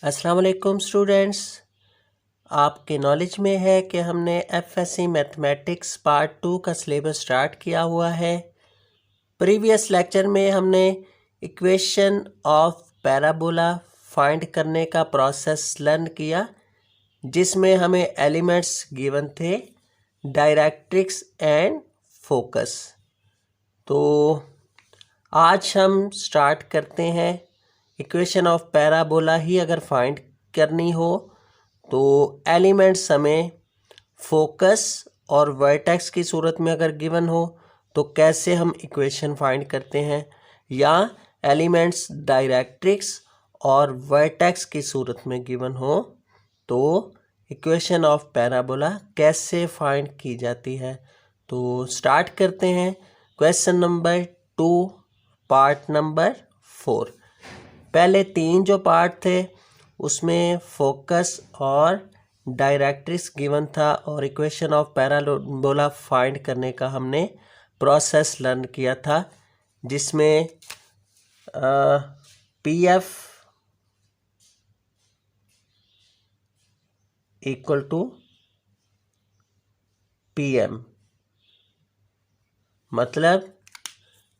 अस्सलाम वालेकुम स्टूडेंट्स। आपके नॉलेज में है कि हमने एफएससी मैथमेटिक्स पार्ट 2 का सिलेबस स्टार्ट किया हुआ है। प्रीवियस लेक्चर में हमने इक्वेशन ऑफ पैराबोला फाइंड करने का प्रोसेस लर्न किया, जिसमें हमें एलिमेंट्स गिवन थे, डायरेक्ट्रिक्स एंड फोकस। तो आज हम स्टार्ट करते हैं। इक्वेशन ऑफ पैराबोला ही अगर फाइंड करनी हो तो एलिमेंट्स हमें फोकस और वर्टेक्स की सूरत में अगर गिवन हो तो कैसे हम इक्वेशन फाइंड करते हैं, या एलिमेंट्स डायरेक्ट्रिक्स और वर्टेक्स की सूरत में गिवन हो तो इक्वेशन ऑफ पैराबोला कैसे फाइंड की जाती है। तो स्टार्ट करते हैं। Question number 2 part number 4। पहले 3 जो पार्ट थे उसमें फोकस और डायरेक्ट्रिक्स गिवन था और इक्वेशन ऑफ पैराबोला फाइंड करने का हमने प्रोसेस लर्न किया था, जिसमें P F equal to P M, मतलब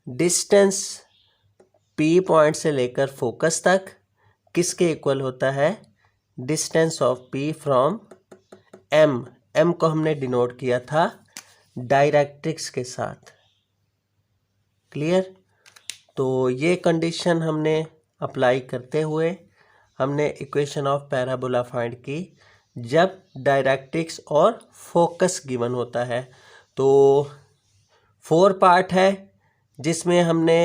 डिस्टेंस पी पॉइंट से लेकर फोकस तक किसके इक्वल होता है, distance of P from M. M को हमने डिनोट किया था डायरेक्ट्रिक्स के साथ। क्लियर? तो ये कंडीशन हमने अप्लाई करते हुए हमने इक्वेशन ऑफ पैराबोला फाइंड की जब डायरेक्ट्रिक्स और फोकस गिवन होता है। तो 4 पार्ट है जिसमें हमने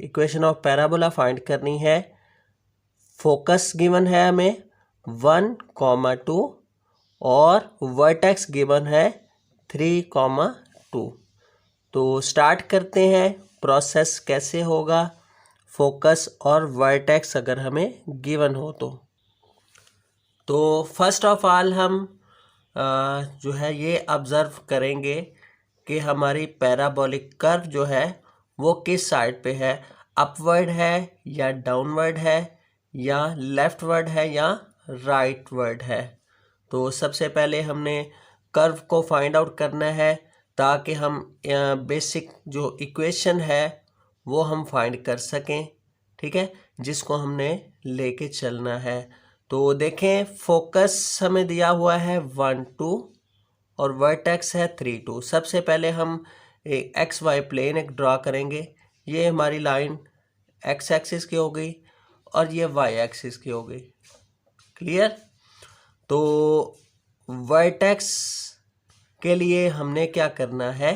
इक्वेशन ऑफ पैराबोला फाइंड करनी है। फोकस गिवन है हमें 1,2 और वर्टेक्स गिवन है 3,2। तो स्टार्ट करते हैं। प्रोसेस कैसे होगा फोकस और वर्टेक्स अगर हमें गिवन हो तो फर्स्ट ऑफ ऑल हम जो है ये ऑब्ज़र्व करेंगे कि हमारी पैराबोलिक कर्व जो है वो किस साइड पे है, अपवर्ड है या डाउनवर्ड है या लेफ्टवर्ड है या राइटवर्ड है। तो सबसे पहले हमने कर्व को फाइंड आउट करना है ताकि हम बेसिक जो इक्वेशन है वो हम फाइंड कर सकें, ठीक है, जिसको हमने लेके चलना है। तो देखें, फोकस हमें दिया हुआ है 1, 2 और वर्टेक्स है 3, 2। सबसे पहले हम एक एक्स वाई प्लेन एक ड्रा करेंगे। ये हमारी लाइन एक्स एक्सिस की हो गई और ये वाई एक्सिस की हो गई। क्लियर? तो वर्टेक्स के लिए हमने क्या करना है,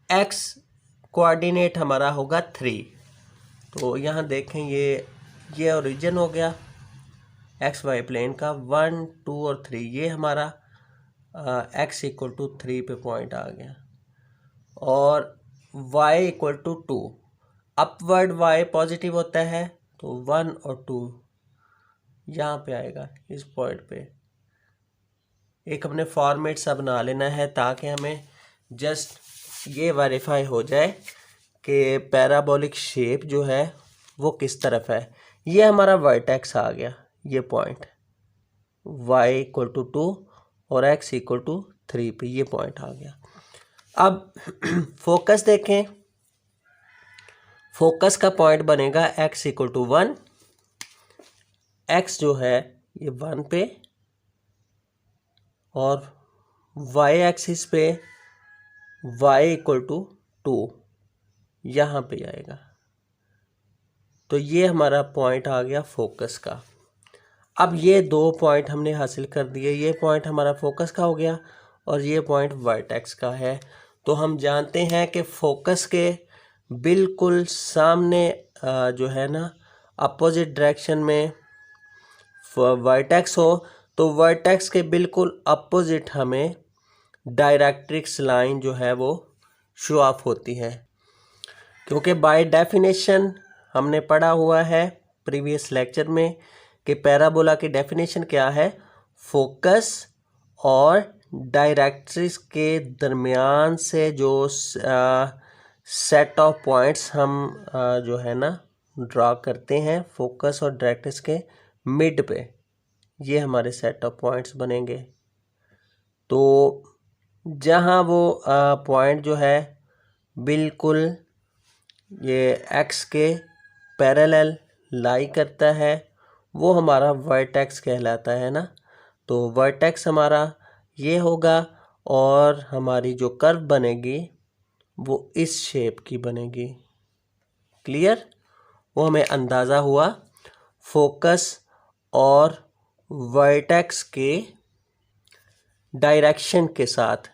एक्स कोऑर्डिनेट हमारा होगा 3। तो यहाँ देखें, ये ओरिजिन हो गया एक्स वाई प्लेन का 1, 2 और 3। ये हमारा एक्स इक्वल टू 3 पे पॉइंट आ गया और y equal to 2। Upward y positive होता है तो 1 और 2 यहाँ पे आएगा, इस पॉइंट पे। एक हमने फॉर्मेट सा बना लेना है ताकि हमें जस्ट ये वेरीफाई हो जाए कि पैराबोलिक शेप जो है वो किस तरफ है। ये हमारा वर्टेक्स आ गया, ये पॉइंट y इक्वल टू 2 और x इक्वल टू 3 पे ये पॉइंट आ गया। अब फोकस देखें, फोकस का पॉइंट बनेगा x इक्वल टू 1। x जो है ये 1 पे और y एक्सिस पे y इक्वल टू 2 यहाँ पे आएगा। तो ये हमारा पॉइंट आ गया फोकस का। अब ये 2 पॉइंट हमने हासिल कर दिए। ये पॉइंट हमारा फोकस का हो गया और ये पॉइंट वर्टेक्स का है। तो हम जानते हैं कि फोकस के बिल्कुल सामने जो है ना, अपोजिट डायरेक्शन में वर्टेक्स हो तो वर्टेक्स के बिल्कुल अपोजिट हमें डायरेक्ट्रिक्स लाइन जो है वो शो ऑफ होती है, क्योंकि बाय डेफिनेशन हमने पढ़ा हुआ है प्रीवियस लेक्चर में कि पैराबोला की डेफिनेशन क्या है, फोकस और डायरेक्ट्रिक्स के दरमियान से जो सेट ऑफ पॉइंट्स हम जो है ना ड्रा करते हैं फोकस और डायरेक्ट्रिक्स के मिड पे, ये हमारे सेट ऑफ पॉइंट्स बनेंगे। तो जहाँ वो पॉइंट जो है बिल्कुल ये एक्स के पैरेलल लाई करता है, वो हमारा वर्टेक्स कहलाता है ना। तो वर्टेक्स हमारा ये होगा और हमारी जो कर्व बनेगी वो इस शेप की बनेगी। क्लियर? वो हमें अंदाज़ा हुआ फोकस और वर्टेक्स के डायरेक्शन के साथ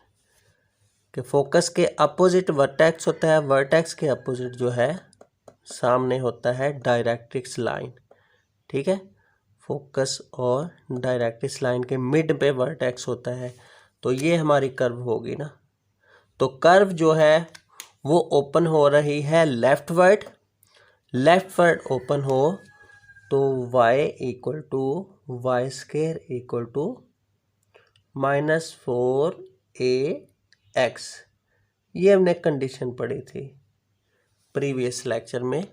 कि फोकस के अपोजिट वर्टेक्स होता है, वर्टेक्स के अपोजिट जो है सामने होता है डायरेक्ट्रिक्स लाइन। ठीक है, फोकस और डायरेक्ट्रिक्स लाइन के मिड पे वर्टेक्स होता है। तो ये हमारी कर्व होगी ना। तो कर्व जो है वो ओपन हो रही है लेफ्टवर्ड, लेफ्टवर्ड ओपन हो तो y equal to Y square equal to -4ax, ये हमने कंडीशन पढ़ी थी प्रीवियस लेक्चर में।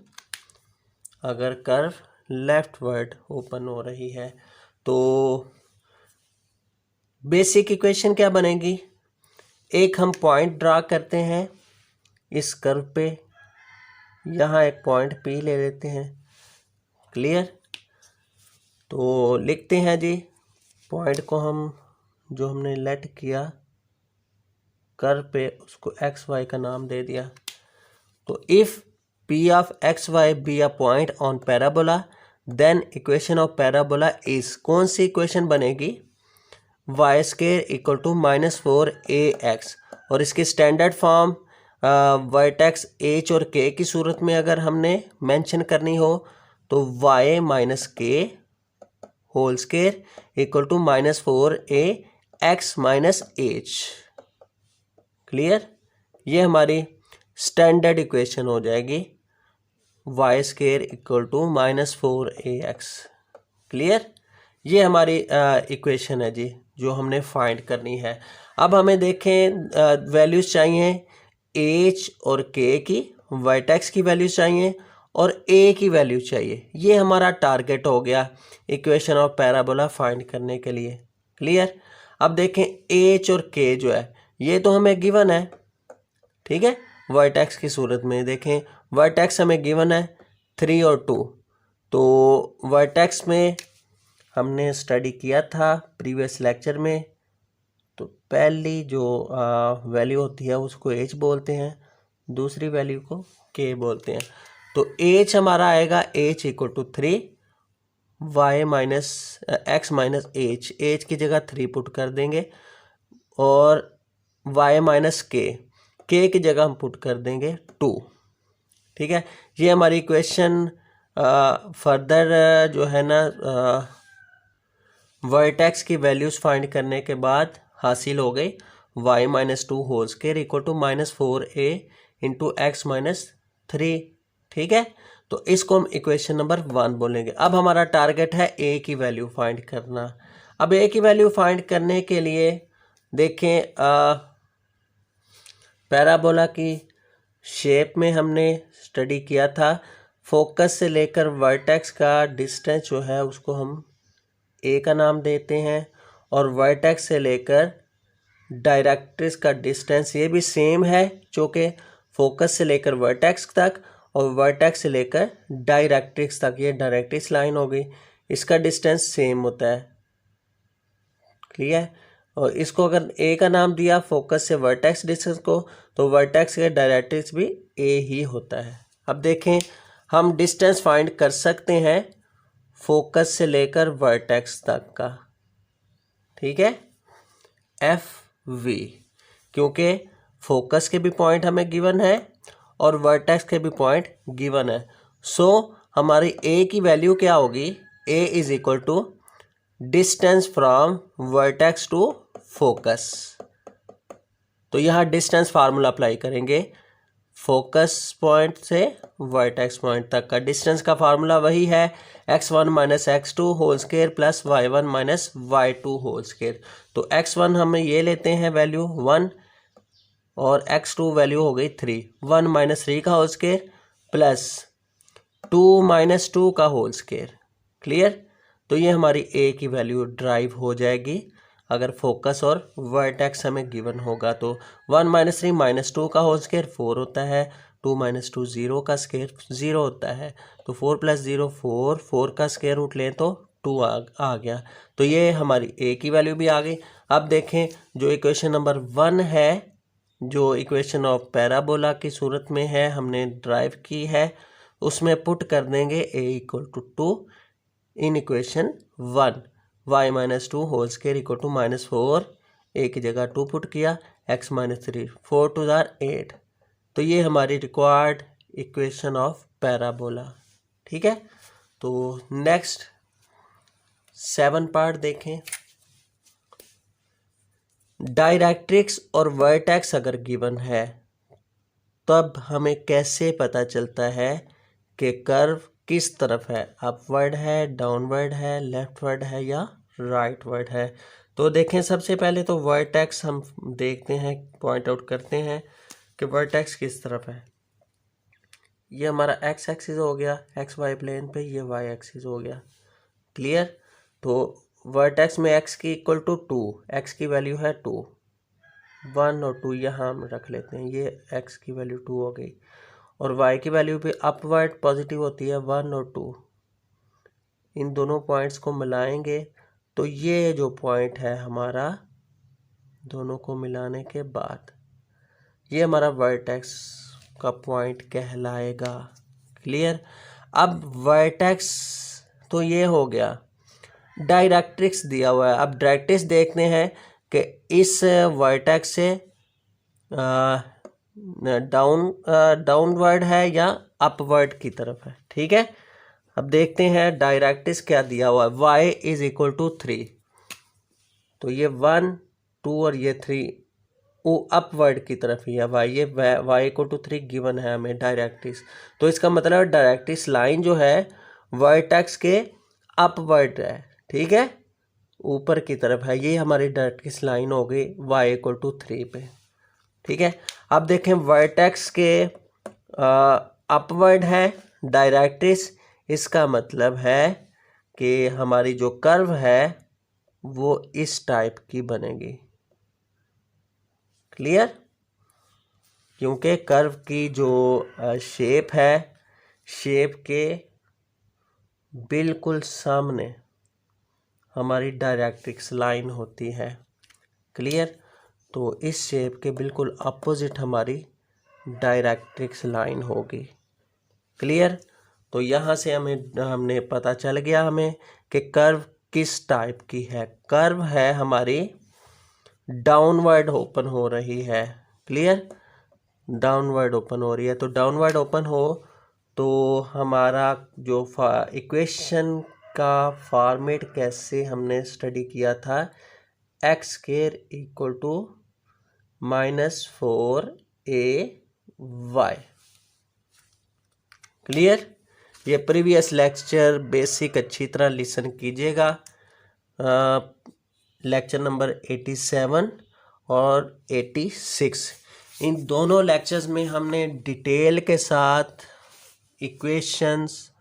अगर कर्व लेफ्टवर्ड ओपन हो रही है तो बेसिक इक्वेशन क्या बनेगी? एक हम पॉइंट ड्रा करते हैं इस कर्व पे, यहाँ एक पॉइंट P ले लेते हैं। क्लियर? तो लिखते हैं जी, पॉइंट को हम जो हमने लेट किया कर्व पे उसको एक्स वाई का नाम दे दिया। तो if P of X Y be a point on parabola then equation of parabola is, कौन सी इक्वेशन बनेगी? Y square equal to -4ax। और इसकी स्टैंडर्ड फॉर्म वर्टेक्स एच और के की सूरत में अगर हमने मेंशन करनी हो तो y minus K whole square equal to -4ax minus H. Clear? ये हमारी स्टैंडर्ड इक्वेशन हो जाएगी, Y square equal to -4ax। Clear? ये हमारी इक्वेशन है जी जो हमने फाइंड करनी है। अब हमें देखें वैल्यूज़ चाहिए एच और के की, वर्टेक्स की वैल्यूज चाहिए और ए की वैल्यू चाहिए। ये हमारा टारगेट हो गया इक्वेशन ऑफ पैराबोला फाइंड करने के लिए। क्लियर? अब देखें एच और के जो है ये तो हमें गिवन है। ठीक है, वर्टेक्स की सूरत में देखें, वर्टेक्स हमें गिवन है 3 और 2। तो वर्टेक्स में हमने स्टडी किया था प्रीवियस लेक्चर में, तो पहली जो वैल्यू होती है उसको एच बोलते हैं, दूसरी वैल्यू को के बोलते हैं। तो एच हमारा आएगा H equal to 3 Y minus X minus H की जगह 3 पुट कर देंगे और y माइनस के की जगह हम पुट कर देंगे 2। ठीक है, ये हमारी इक्वेशन फर्दर जो है ना वर्टेक्स की वैल्यूज़ फाइंड करने के बाद हासिल हो गई। y minus 2 whole square equal to -4a into X minus 3। ठीक है, तो इसको हम इक्वेशन नंबर 1 बोलेंगे। अब हमारा टारगेट है a की वैल्यू फाइंड करना। अब a की वैल्यू फाइंड करने के लिए देखें पैराबोला की शेप में हमने स्टडी किया था, फोकस से लेकर वर्टेक्स का डिस्टेंस जो है उसको हम a का नाम देते हैं और वर्टेक्स से लेकर डायरेक्ट्रिक्स का डिस्टेंस ये भी सेम है, जो कि फोकस से लेकर वर्टेक्स तक और वर्टेक्स से लेकर डायरेक्ट्रिक्स तक, ये डायरेक्ट्रिक्स लाइन हो गई, इसका डिस्टेंस सेम होता है। क्लियर? और इसको अगर ए का नाम दिया फोकस से वर्टेक्स डिस्टेंस को, तो वर्टेक्स के डायरेक्ट्रिक्स भी ए ही होता है। अब देखें हम डिस्टेंस फाइंड कर सकते हैं फोकस से लेकर वर्टेक्स तक का। ठीक है, एफ वी, क्योंकि फोकस के भी पॉइंट हमें गिवन है और वर्टेक्स के भी पॉइंट गिवन है। सो हमारी ए की वैल्यू क्या होगी? A is equal to distance from vertex to focus. तो यहाँ डिस्टेंस फार्मूला अप्लाई करेंगे, फोकस पॉइंट से वर्टेक्स पॉइंट तक का डिस्टेंस का फार्मूला वही है x1 minus x2 whole square plus y1 minus y2 whole square. तो x1 हम ये लेते हैं वैल्यू 1 और x2 वैल्यू हो गई 3, 1 माइनस 3 का होल स्क्वायर प्लस 2 माइनस 2 का होल स्क्वायर। क्लियर? तो ये हमारी ए की वैल्यू ड्राइव हो जाएगी अगर फोकस और वर्टेक्स हमें गिवन होगा। तो 1 माइनस 3 माइनस 2 का होल स्क्वायर 4 होता है, 2 माइनस 2 0 का स्क्वायर 0 होता है, तो 4 प्लस 0 4, 4 का स्क्वायर रूट लें तो 2 आ गया। तो ये हमारी ए की वैल्यू भी आ गई। अब देखें जो इक्वेशन नंबर 1 है, जो इक्वेशन ऑफ पैराबोला की सूरत में है, हमने ड्राइव की है, उसमें पुट कर देंगे a equal to 2 in equation 1, y minus 2 whole square equal to minus 4, a की जगह 2 पुट किया, x माइनस 3, 4 2 8। तो ये हमारी रिक्वायर्ड इक्वेशन ऑफ पैराबोला। ठीक है, तो नेक्स्ट 7 पार्ट देखें। डायरेक्ट्रिक्स और वर्टेक्स अगर गिवन है तब हमें कैसे पता चलता है कि कर्व किस तरफ है, अपवर्ड है, डाउनवर्ड है, लेफ्टवर्ड है या राइटवर्ड है। तो देखें सबसे पहले तो वर्टेक्स हम देखते हैं, पॉइंट आउट करते हैं कि वर्टेक्स किस तरफ है। ये हमारा एक्स एक्सिस हो गया एक्स वाई प्लेन पे, ये वाई एक्सिस हो गया। क्लियर? तो वर्टेक्स में एक्स की इक्वल टू 2, एक्स की वैल्यू है 2, 1 और 2 यहाँ हम रख लेते हैं, ये एक्स की वैल्यू 2 हो गई। और y की वैल्यू भी अपवर्ड पॉजिटिव होती है 1 और 2। इन दोनों पॉइंट्स को मिलाएंगे तो ये जो पॉइंट है हमारा, दोनों को मिलाने के बाद ये हमारा वर्टेक्स का पॉइंट कहलाएगा। क्लियर? अब वर्टेक्स तो ये हो गया, डायरेक्ट्रिक्स दिया हुआ है। अब डायरेक्ट्रिक्स देखते हैं कि इस वर्टेक्स से डाउनवर्ड है या अपवर्ड की तरफ है। ठीक है, अब देखते हैं डायरेक्ट्रिक्स क्या दिया हुआ है। y इज इक्वल टू 3, तो ये 1 2 और ये 3 वो अपवर्ड की तरफ ही है। y ये y इक्वल टू 3 गिवन है हमें डायरेक्ट्रिक्स। तो इसका मतलब डायरेक्ट्रिक्स लाइन जो है वर्टेक्स के अपवर्ड है। ठीक है, ऊपर की तरफ है, ये हमारी डायरेक्ट्रिक्स लाइन हो गई y इक्वल टू 3 पे। ठीक है, अब देखें वर्टेक्स के अपवर्ड है डायरेक्ट्रिक्स, इसका मतलब है कि हमारी जो कर्व है वो इस टाइप की बनेगी। क्लियर? क्योंकि कर्व की जो शेप है, शेप के बिल्कुल सामने हमारी डायरेक्ट्रिक्स लाइन होती है। क्लियर? तो इस शेप के बिल्कुल अपोजिट हमारी डायरेक्ट्रिक्स लाइन होगी। क्लियर? तो यहाँ से हमने पता चल गया हमें कि कर्व किस टाइप की है। कर्व है हमारी डाउनवर्ड ओपन हो रही है। क्लियर? डाउनवर्ड ओपन हो रही है, तो डाउनवर्ड ओपन हो तो हमारा जो इक्वेशन का फॉर्मेट कैसे हमने स्टडी किया था, X square equal to -4ay। Clear? ये प्रीवियस लेक्चर बेसिक अच्छी तरह लिसन कीजिएगा, लेक्चर नंबर 87 और 86। इन दोनों लेक्चर्स में हमने डिटेल के साथ इक्वेशंस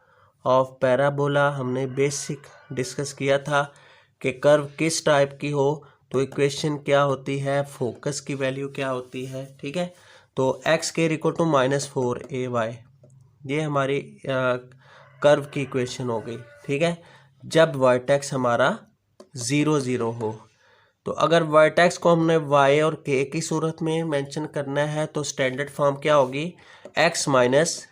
ऑफ पैराबोला हमने बेसिक डिस्कस किया था कि कर्व किस टाइप की हो तो इक्वेशन क्या होती है, फोकस की वैल्यू क्या होती है। ठीक है, तो x square equal to -4ay, ये हमारी कर्व की इक्वेशन हो गई। ठीक है, जब वर्टेक्स हमारा 0 0 हो। तो अगर वर्टेक्स को हमने y और k की सूरत में मेंशन करना है तो स्टैंडर्ड फॉर्म क्या होगी, x minus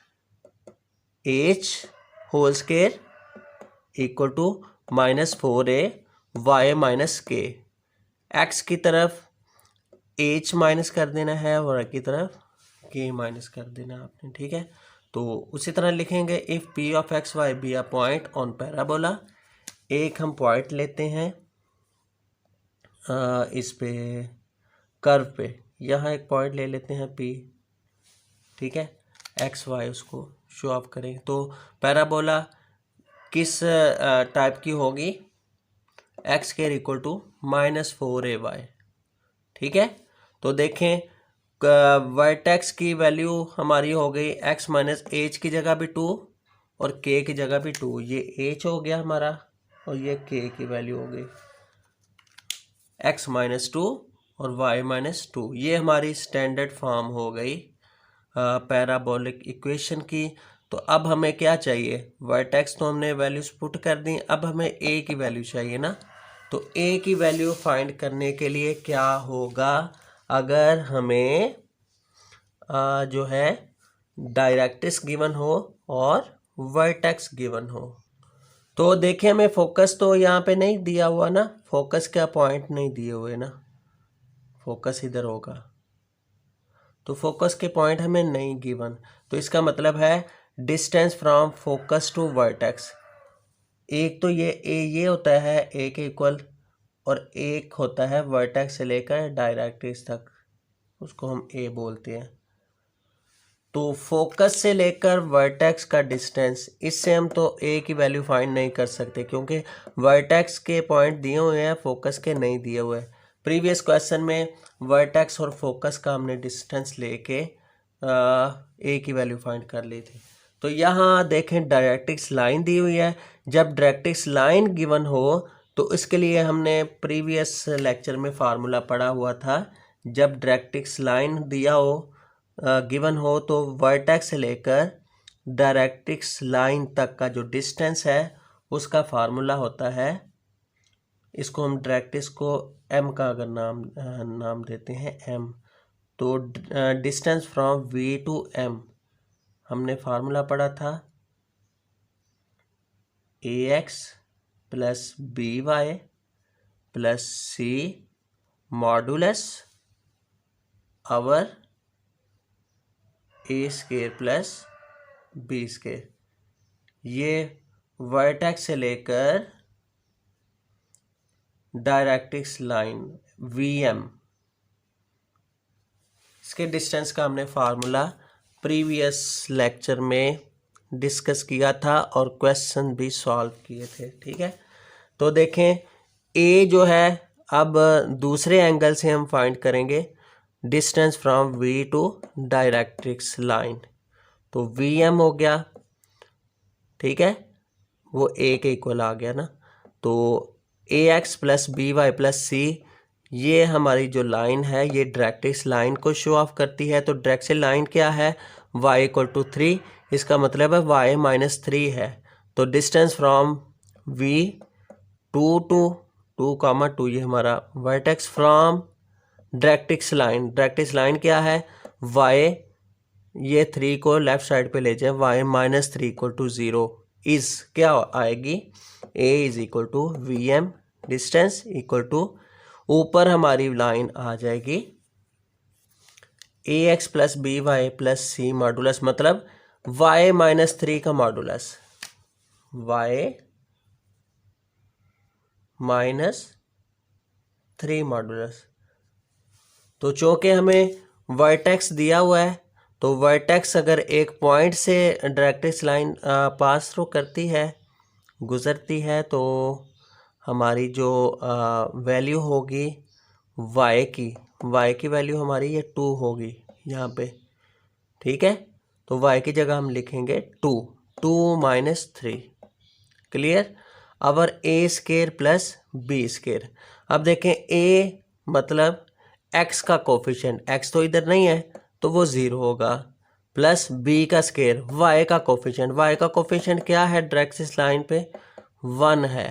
H whole square equal to -4a y minus K. X की तरफ h माइनस कर देना है और y की तरफ k माइनस कर देना है आपने। ठीक है, तो उसी तरह लिखेंगे if p of X Y be a point on parabola. एक हम पॉइंट लेते हैं इस पे कर्व पे, यहाँ एक पॉइंट ले लेते हैं p। ठीक है, एक्स वाई उसको शो ऑफ करें तो पैराबोला किस टाइप की होगी, x square equal to -4ay। ठीक है, तो देखें वर्टेक्स की वैल्यू हमारी हो गई x माइनस एच की जगह भी 2 और के की जगह भी 2, ये एच हो गया हमारा और ये के की वैल्यू हो गई x माइनस 2 और y माइनस 2। ये हमारी स्टैंडर्ड फॉर्म हो गई पैराबोलिक इक्वेशन की। तो अब हमें क्या चाहिए, वर्टेक्स तो हमने वैल्यूज पुट कर दी, अब हमें a की वैल्यू चाहिए ना। तो a की वैल्यू फाइंड करने के लिए क्या होगा, अगर हमें जो है डायरेक्ट्रिक्स गिवन हो और वर्टेक्स गिवन हो। तो देखिए हमें फोकस तो यहाँ पे नहीं दिया हुआ ना, फोकस का पॉइंट नहीं दिए हुए ना, फोकस इधर होगा, तो फोकस के पॉइंट हमें नहीं गिवन। तो इसका मतलब है distance from focus to vertex, एक तो ये होता है ए के इक्वल, और एक होता है वर्टेक्स से लेकर डायरेक्ट्रिक्स तक, उसको हम ए बोलते हैं। तो फोकस से लेकर वर्टेक्स का डिस्टेंस, इससे हम तो ए की वैल्यू फाइंड नहीं कर सकते क्योंकि वर्टेक्स के पॉइंट दिए हुए हैं, फोकस के नहीं दिए हुए। प्रीवियस क्वेश्चन में वर्टेक्स और फोकस का हमने डिस्टेंस लेके ए की वैल्यू फाइंड कर ली थी। तो यहाँ देखें डायरेक्ट्रिक्स लाइन दी हुई है, जब डायरेक्ट्रिक्स लाइन गिवन हो तो इसके लिए हमने प्रीवियस लेक्चर में फार्मूला पढ़ा हुआ था। जब डायरेक्ट्रिक्स लाइन दिया हो गिवन हो तो वर्टेक्स से लेकर डायरेक्ट्रिक्स लाइन तक का जो डिस्टेंस है उसका फार्मूला होता है, इसको हम डायरेक्ट्रिक्स को m का अगर नाम देते हैं m, तो distance from v to m हमने फार्मूला पढ़ा था ax plus by plus c modulus over A square plus B square. ये वर्टेक्स से लेकर डायरेक्ट्रिक्स लाइन वीएम, इसके डिस्टेंस का हमने फार्मूला प्रीवियस लेक्चर में डिस्कस किया था और क्वेश्चन भी सॉल्व किए थे। ठीक है, तो देखें ए जो है अब दूसरे एंगल से हम फाइंड करेंगे distance from V to directrix line, तो वी एम हो गया, ठीक है, वो ए के इक्वल आ गया ना। तो a x plus b y plus c, ये हमारी जो लाइन है ये डायरेक्ट्रिक्स लाइन को शो ऑफ करती है। तो डायरेक्ट्रिक्स लाइन क्या है, y इक्वल टू 3, इसका मतलब है y माइनस 3 है। तो distance from v to to 2, ये हमारा vertex from directrix line, directrix line क्या है y, ये 3 को लेफ्ट साइड पे ले जाए, y minus 3 equal to 0 is क्या आएगी, a is equal to v m distance equal to, ऊपर हमारी लाइन आ जाएगी a x plus b y plus c modulus, मतलब y माइनस 3 का मॉडुलस, y माइनस 3 मॉडुलस। तो चूँकि हमें वर्टेक्स दिया हुआ है, तो वर्टेक्स अगर एक पॉइंट से डायरेक्ट्रिक्स लाइन पास थ्रू करती है, गुजरती है, तो हमारी जो वैल्यू होगी y की वैल्यू हमारी ये 2 होगी यहाँ पे। ठीक है, तो y की जगह हम लिखेंगे 2 माइनस 3। क्लियर, अवर ए स्केयर प्लस बी स्केयर। अब देखें a मतलब x का कोफिशिएंट, x तो इधर नहीं है तो वो 0 होगा, प्लस b का स्केयर y का कोफिशिएंट, y का कोफिशिएंट क्या है डायरेक्ट्रिक्स लाइन पे 1 है,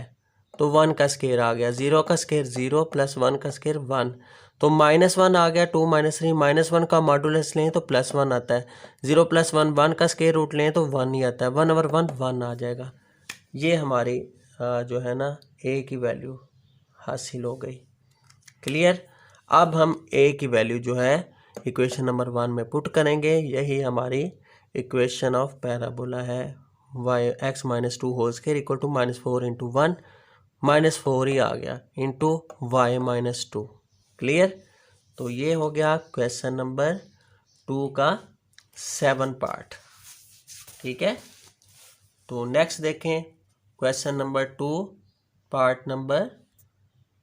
तो 1 का स्केयर आ गया, 0 का स्केयर 0 प्लस 1 का स्केयर 1, तो -1 आ गया। 2 माइनस 3, -1 का मॉडुलस लें तो +1 आता है, 0 प्लस 1 1 का स्केयर रूट लें तो 1 ही आता है, 1 ओवर 1 1 आ जाएगा। ये हमारी जो है ना a की वैल्यू हासिल हो गई। क्लियर, अब हम a की वैल्यू जो है इक्वेशन नंबर 1 में पुट करेंगे, यही हमारी इक्वेशन ऑफ पैराबोला है, x minus 2 whole square equal to -4 into 1, -4 ही आ गया इंटू y माइनस 2। क्लियर, तो ये हो गया क्वेश्चन नंबर 2 का 7 पार्ट। ठीक है, तो नेक्स्ट देखें क्वेश्चन नंबर 2 पार्ट नंबर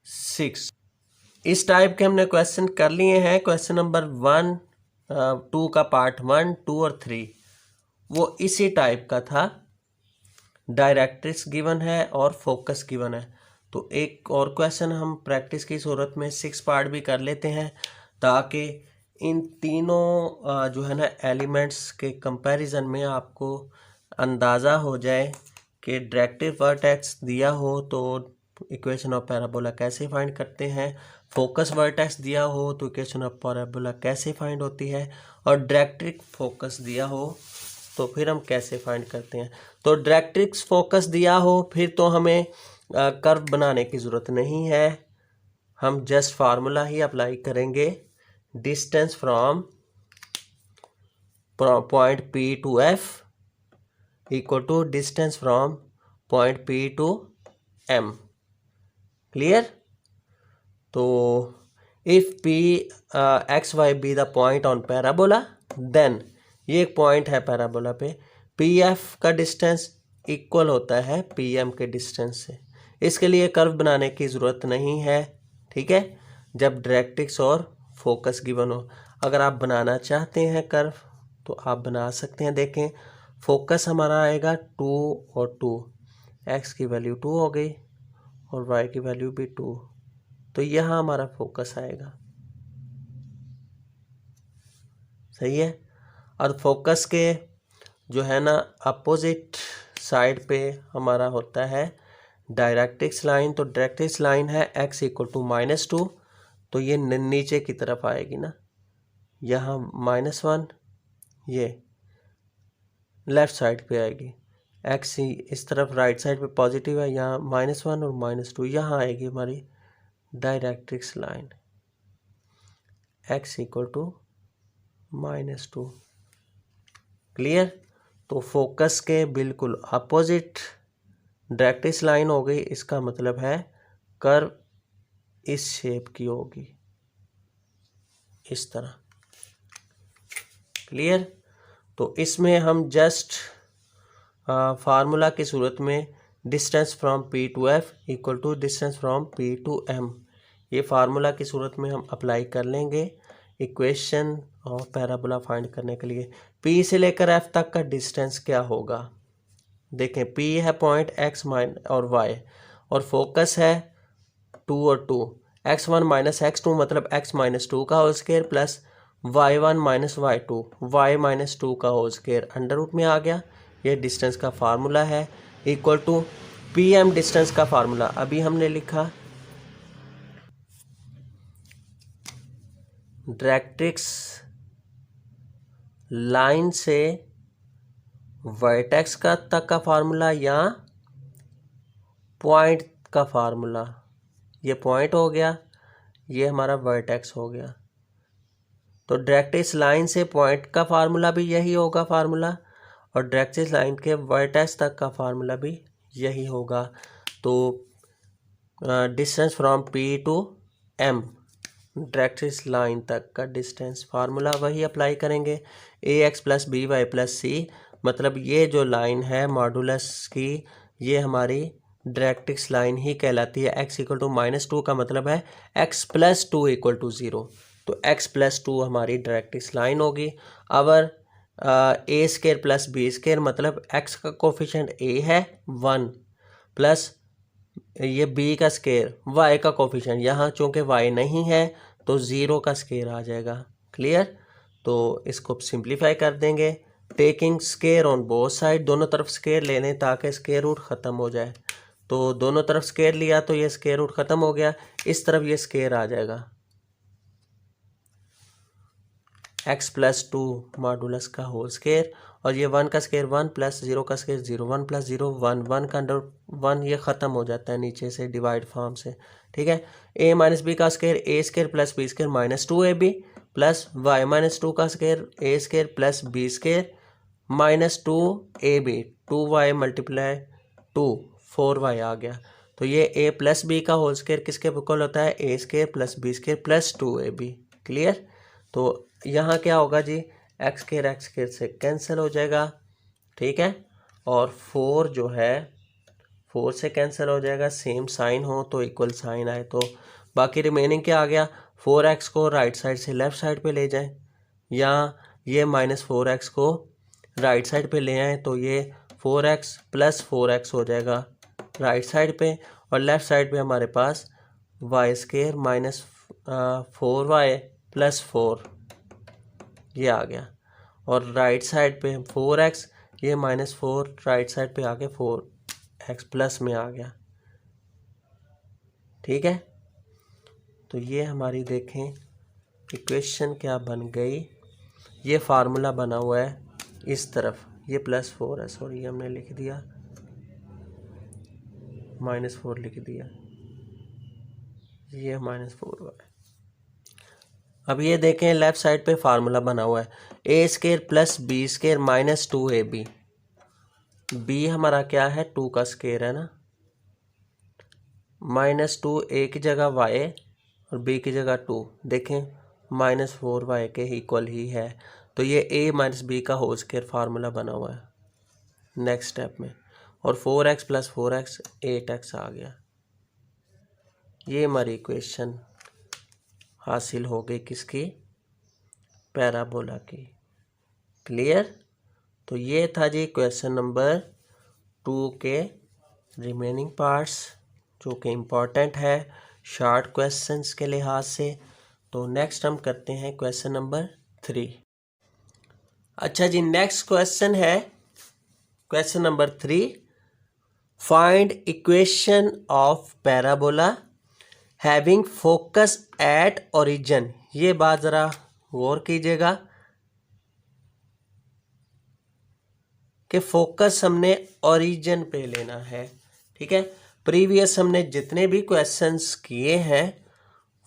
6। इस टाइप के हमने क्वेश्चन कर लिए हैं। क्वेश्चन नंबर 1 2 का पार्ट 1 2 और 3 वो इसी टाइप का था, डायरेक्ट्रिक्स गिवन है और फोकस गिवन है। तो एक और क्वेश्चन हम प्रैक्टिस की सूरत में 6 पार्ट भी कर लेते हैं, ताकि इन तीनों जो है ना एलिमेंट्स के कंपैरिजन में आपको अंदाज़ा हो जाए कि डायरेक्ट्रिक वर्टेक्स दिया हो तो इक्वेशन ऑफ पैराबोला कैसे फाइंड करते हैं, फोकस वर्टेक्स दिया हो तो इक्वेशन ऑफ पैराबोला कैसे फाइंड होती है, और डायरेक्ट्रिक फोकस दिया हो तो फिर हम कैसे फाइंड करते हैं। तो डायरेक्ट्रिक्स फोकस दिया हो फिर तो हमें कर्व बनाने की ज़रूरत नहीं है, हम जस्ट फार्मूला ही अप्लाई करेंगे। Distance from point P to F equal to distance from point P to M. Clear? तो if P x Y be the point on parabola, then ये एक पॉइंट है पैराबोला पे, पी एफ का distance equal होता है P M के distance से। इसके लिए कर्व बनाने की ज़रूरत नहीं है, ठीक है, जब डायरेक्ट्रिक्स और फोकस गिवन हो। अगर आप बनाना चाहते हैं कर्व तो आप बना सकते हैं। देखें, फोकस हमारा आएगा 2 और 2, एक्स की वैल्यू 2 हो गई और वाई की वैल्यू भी 2, तो यहाँ हमारा फोकस आएगा। सही है? और फोकस के जो है ना अपोजिट साइड पे हमारा होता है डायरेक्ट्रिक्स लाइन। तो डायरेक्ट्रिक्स लाइन है x इक्वल टू -2, तो ये नीचे की तरफ आएगी ना, यहाँ -1, ये लेफ़्ट साइड पे आएगी, x इस तरफ राइट साइड पे पॉजिटिव है, यहाँ -1 और -2, यहाँ आएगी हमारी directrix line x equal to -2। Clear? तो फोकस के बिल्कुल अपोजिट डायरेक्ट्रिक्स लाइन हो गई, इसका मतलब है कर्व इस शेप की होगी, इस तरह। क्लियर? तो इसमें हम जस्ट फार्मूला की सूरत में distance from P to F equal to distance from P to M, ये फार्मूला की सूरत में हम अप्लाई कर लेंगे इक्वेशन ऑफ पैराबोला फाइंड करने के लिए। पी से लेकर एफ तक का डिस्टेंस क्या होगा? देखें, पी है पॉइंट एक्स और वाई, और फोकस है 2 और 2, x1 माइनस x2 मतलब x -2 का whole square plus y1 minus y2, y -2 का होल स्क्वायर अंडर रूट में आ गया। ये डिस्टेंस का फार्मूला है, equal to P M distance का फार्मूला अभी हमने लिखा, डायरेक्ट्रिक्स लाइन से वर्टेक्स का तक का फार्मूला या पॉइंट का फार्मूला। ये पॉइंट हो गया, ये हमारा वर्टेक्स हो गया। तो डायरेक्ट्रिक्स लाइन से पॉइंट का फार्मूला भी यही होगा फार्मूला, और डायरेक्ट्रिक्स लाइन के वर्टेक्स तक का फार्मूला भी यही होगा। तो distance from P to M, directrix line तक का डिस्टेंस फार्मूला वही अप्लाई करेंगे, a x plus b y plus c, मतलब ये जो लाइन है मॉडुलस की, ये हमारी डायरेक्ट्रिक्स लाइन ही कहलाती है। x इक्वल टू -2 का मतलब है x प्लस 2 इक्वल टू 0, तो x प्लस 2 हमारी डायरेक्ट्रिक्स लाइन होगी। अवर ए स्केयर प्लस बी स्केयर मतलब x का कोफिशिएंट a है 1 प्लस ये b का स्केयर y का कोफिशिएंट, यहाँ चूँकि y नहीं है तो 0 का स्केयर आ जाएगा। क्लियर? तो इसको सिंप्लीफाई कर देंगे, taking square on both side, दोनों तरफ स्केयर ले लें ताकि स्केयर रूट ख़त्म हो जाए। तो दोनों तरफ स्केयर लिया तो ये स्केयर रूट ख़त्म हो गया, इस तरफ ये स्केयर आ जाएगा, x प्लस 2 मॉडुलस का होल स्केयर, और ये 1 का स्केयर 1 प्लस 0 का स्केयर 0, 1 प्लस 0 1, 1 का अंडर 1, ये ख़त्म हो जाता है नीचे से डिवाइड फॉर्म से। ठीक है, a माइनस बी का square a square plus b square -2ab plus y -2 का square a square plus b square -2ab, 2y multiply 2 4y आ गया। तो ये a प्लस बी का होल स्केयर किसके इक्वल होता है? a square plus b square plus 2ab। Clear? तो यहाँ क्या होगा जी, एक्स स्केयर से कैंसिल हो जाएगा, ठीक है, और 4 जो है 4 से कैंसिल हो जाएगा, सेम साइन हो तो इक्वल साइन आए, तो बाकी रिमेनिंग क्या आ गया, 4x को राइट साइड से लेफ़्ट साइड पे ले जाएं, या ये -4x को राइट साइड पे ले आएँ तो ये 4x प्लस 4x हो जाएगा राइट साइड पे, और लेफ़्ट साइड पे हमारे पास y square minus 4y plus 4 ये आ गया, और राइट साइड पे 4x, ये -4 राइट साइड पे आके 4x प्लस में आ गया। ठीक है, तो ये हमारी देखें इक्वेशन क्या बन गई। ये फार्मूला बना हुआ है इस तरफ, ये +4 है, सॉरी हमने लिख दिया -4 लिख दिया, ये -4 हुआ है। अब ये देखें लेफ़्ट साइड पे फार्मूला बना हुआ है a² + b² - 2ab। b हमारा क्या है, 2 का स्केयर है ना, -2 a की जगह y और b की जगह 2, देखें -4y के इक्वल ही है, तो ये a - b का होल स्केयर फार्मूला बना हुआ है नेक्स्ट स्टेप में, और 4x + 4x 8x आ गया। ये हमारी इक्वेशन हासिल हो गई किसकी, पैराबोला की। क्लियर, तो ये था जी क्वेश्चन नंबर 2 के रिमेनिंग पार्ट्स जो कि इम्पॉर्टेंट है शॉर्ट क्वेश्चंस के लिहाज से। तो नेक्स्ट हम करते हैं क्वेश्चन नंबर 3। अच्छा जी, नेक्स्ट क्वेश्चन है question number 3, find equation of parabola having focus at origin. ये बात ज़रा गौर कीजिएगा कि फोकस हमने ओरिजिन पे लेना है। ठीक है, प्रीवियस हमने जितने भी क्वेश्चंस किए हैं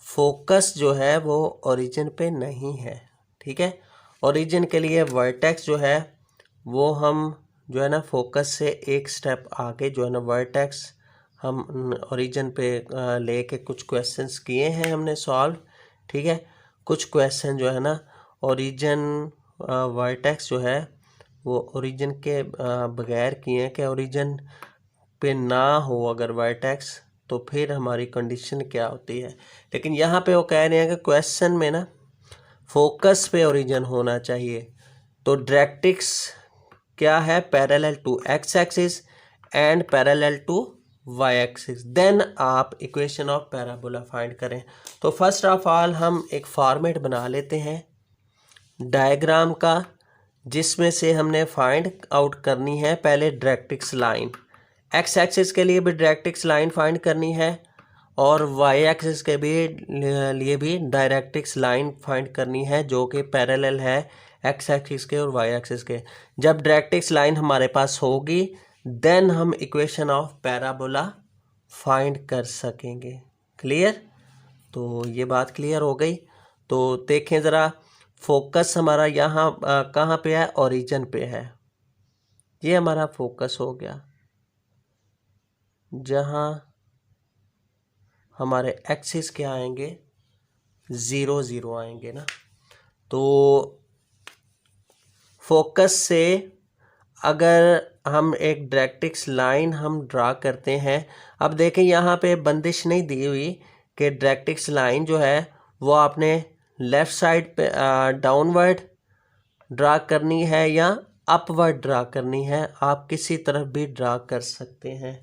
फोकस जो है वो ओरिजिन पे नहीं है। ठीक है, ओरिजिन के लिए वर्टेक्स जो है वो हम जो है ना फोकस से एक स्टेप आगे जो है ना वर्टेक्स हम ओरिजिन पे लेके कुछ क्वेश्चंस किए हैं हमने सॉल्व। ठीक है, कुछ क्वेश्चन जो है ना ओरिजिन वर्टेक्स जो है वो ओरिजिन के बगैर किए हैं कि ओरिजिन पे ना हो अगर वर्टेक्स तो फिर हमारी कंडीशन क्या होती है। लेकिन यहाँ पे वो कह रहे हैं कि क्वेश्चन में ना फोकस पे ओरिजिन होना चाहिए। तो डायरेक्ट्रिक्स क्या है, parallel to X axis and parallel to Y axis, then आप इक्वेशन ऑफ पैराबोला फाइंड करें। तो फर्स्ट ऑफ ऑल हम एक फॉर्मेट बना लेते हैं डायग्राम का, जिसमें से हमने फाइंड आउट करनी है पहले डायरेक्ट्रिक्स लाइन। एक्स एक्सिस के लिए भी डायरेक्ट्रिक्स लाइन फाइंड करनी है और वाई एक्सिस के लिए भी डायरेक्ट्रिक्स लाइन फाइंड करनी है जो कि पैरेलल है एक्स एक्सिस के और वाई एक्सिस के। जब डायरेक्ट्रिक्स लाइन हमारे पास होगी देन हम इक्वेशन ऑफ पैराबोला फाइंड कर सकेंगे। क्लियर, तो ये बात क्लियर हो गई। तो देखें ज़रा, फोकस हमारा यहाँ कहाँ पे है, ओरिजिन पे है। ये हमारा फोकस हो गया जहाँ हमारे एक्सिस क्या आएंगे, 0 0 आएंगे ना। तो फोकस से अगर हम एक डायरेक्ट्रिक्स लाइन हम ड्रा करते हैं, अब देखें यहाँ पे बंदिश नहीं दी हुई कि डायरेक्ट्रिक्स लाइन जो है वो आपने लेफ़्ट साइड पे डाउनवर्ड ड्रा करनी है या अपवर्ड ड्रा करनी है, आप किसी तरफ भी ड्रा कर सकते हैं।